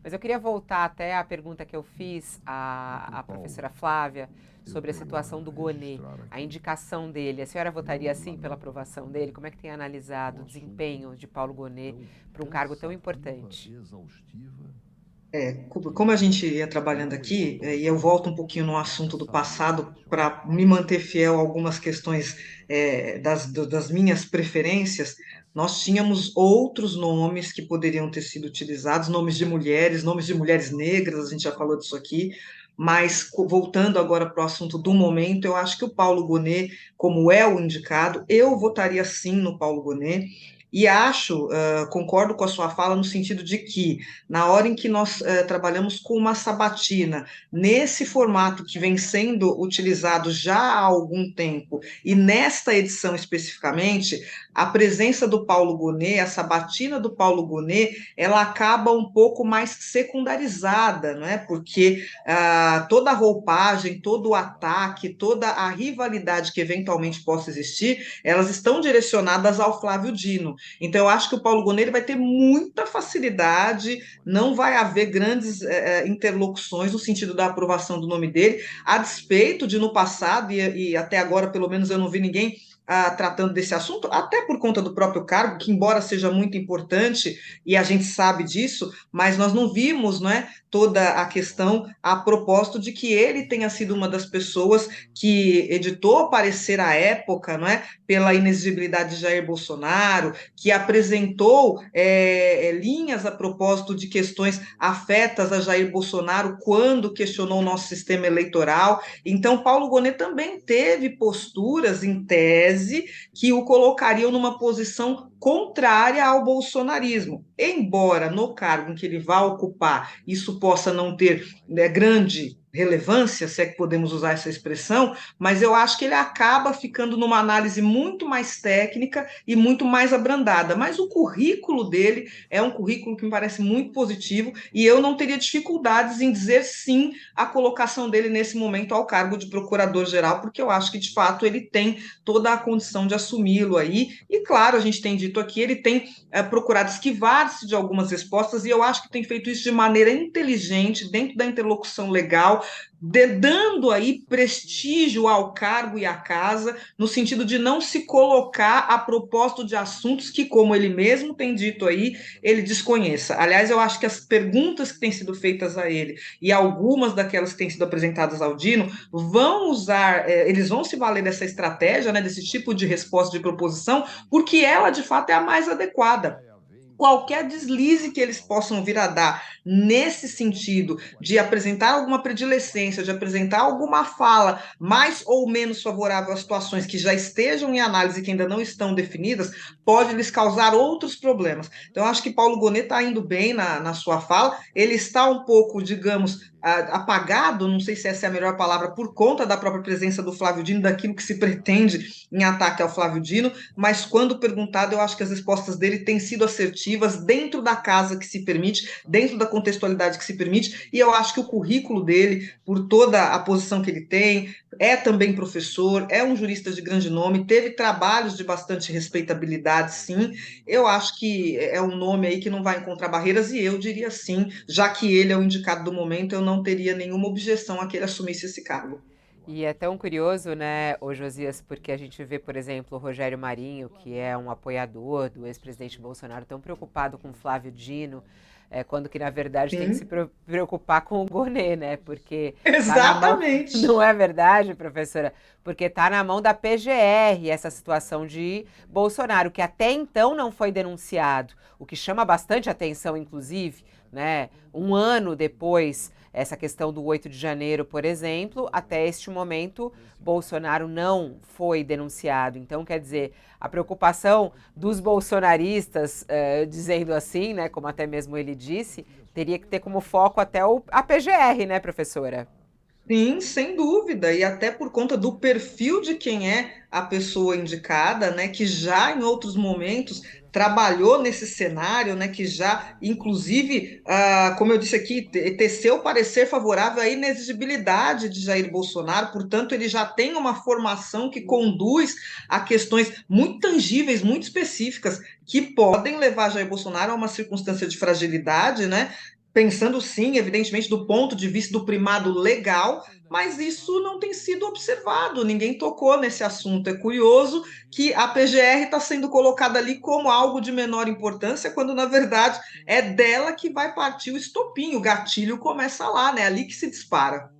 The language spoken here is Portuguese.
Mas eu queria voltar até a pergunta que eu fiz à professora Flávia sobre a situação do Gonê, a indicação dele. A senhora votaria sim pela aprovação dele? Como é que tem analisado o desempenho de Paulo Gonê para um cargo tão importante? Como a gente ia trabalhando aqui, e eu volto um pouquinho no assunto do passado para me manter fiel a algumas questões das minhas preferências, nós tínhamos outros nomes que poderiam ter sido utilizados, nomes de mulheres negras, a gente já falou disso aqui, mas voltando agora para o assunto do momento, eu acho que o Paulo Gonet, como é o indicado, eu votaria sim no Paulo Gonet, e acho, concordo com a sua fala no sentido de que na hora em que nós trabalhamos com uma sabatina, nesse formato que vem sendo utilizado já há algum tempo, e nesta edição especificamente, a presença do Paulo Gonet, a sabatina do Paulo Gonet, ela acaba um pouco mais secundarizada, não é? Porque toda a roupagem, todo o ataque, toda a rivalidade que eventualmente possa existir, elas estão direcionadas ao Flávio Dino. Então, eu acho que o Paulo Gonet ele vai ter muita facilidade, não vai haver grandes interlocuções no sentido da aprovação do nome dele, a despeito de no passado, e até agora, pelo menos, eu não vi ninguém tratando desse assunto, até por conta do próprio cargo, que embora seja muito importante, e a gente sabe disso, mas nós não vimos, não é, toda a questão a propósito de que ele tenha sido uma das pessoas que editou o parecer à época, não é, pela inexigibilidade de Jair Bolsonaro, que apresentou linhas a propósito de questões afetas a Jair Bolsonaro quando questionou o nosso sistema eleitoral. Então, Paulo Gonet também teve posturas, em tese, que o colocariam numa posição contrária ao bolsonarismo. Embora no cargo em que ele vai ocupar isso possa não ter grande relevância, se é que podemos usar essa expressão, mas eu acho que ele acaba ficando numa análise muito mais técnica e muito mais abrandada. Mas o currículo dele é um currículo que me parece muito positivo e eu não teria dificuldades em dizer sim à colocação dele nesse momento ao cargo de procurador-geral, porque eu acho que de fato ele tem toda a condição de assumi-lo aí. E claro, a gente tem dito aqui, ele tem procurado esquivar-se de algumas respostas e eu acho que tem feito isso de maneira inteligente, dentro da interlocução legal, dando aí prestígio ao cargo e à casa, no sentido de não se colocar a propósito de assuntos que, como ele mesmo tem dito aí, ele desconheça. Aliás, eu acho que as perguntas que têm sido feitas a ele e algumas daquelas que têm sido apresentadas ao Dino vão usar, eles vão se valer dessa estratégia, né, desse tipo de resposta de proposição, porque ela, de fato, é a mais adequada. Qualquer deslize que eles possam vir a dar nesse sentido de apresentar alguma predilecência, de apresentar alguma fala mais ou menos favorável às situações que já estejam em análise e que ainda não estão definidas, pode lhes causar outros problemas. Então, acho que Paulo Gonet está indo bem na sua fala, ele está um pouco, digamos, apagado, não sei se essa é a melhor palavra, por conta da própria presença do Flávio Dino, daquilo que se pretende em ataque ao Flávio Dino, mas quando perguntado, eu acho que as respostas dele têm sido assertivas dentro da casa que se permite, dentro da contextualidade que se permite, e eu acho que o currículo dele, por toda a posição que ele tem, é também professor, é um jurista de grande nome, teve trabalhos de bastante respeitabilidade, sim. Eu acho que é um nome aí que não vai encontrar barreiras, e eu diria sim, já que ele é o indicado do momento, eu não teria nenhuma objeção a que ele assumisse esse cargo. E é tão curioso, né, ô Josias, porque a gente vê, por exemplo, o Rogério Marinho, que é um apoiador do ex-presidente Bolsonaro, tão preocupado com Flávio Dino, quando que na verdade tem que se Sim, preocupar com o Gonê, né? Porque tá na mão, não exatamente. é verdade, professora? Porque tá na mão da PGR essa situação de Bolsonaro, que até então não foi denunciado, o que chama bastante atenção, inclusive, né? Um ano depois essa questão do 8 de janeiro, por exemplo, até este momento, Bolsonaro não foi denunciado. Então, quer dizer, a preocupação dos bolsonaristas, dizendo assim, né, como até mesmo ele disse, teria que ter como foco até a PGR, né, professora? Sim, sem dúvida, e até por conta do perfil de quem é a pessoa indicada, né, que já em outros momentos trabalhou nesse cenário, né, que já, inclusive, como eu disse aqui, teceu parecer favorável à inexigibilidade de Jair Bolsonaro, portanto, ele já tem uma formação que conduz a questões muito tangíveis, muito específicas, que podem levar Jair Bolsonaro a uma circunstância de fragilidade, né, pensando sim, evidentemente, do ponto de vista do primado legal, mas isso não tem sido observado, ninguém tocou nesse assunto. É curioso que a PGR está sendo colocada ali como algo de menor importância, quando na verdade é dela que vai partir o estopim, o gatilho começa lá, né? Ali que se dispara.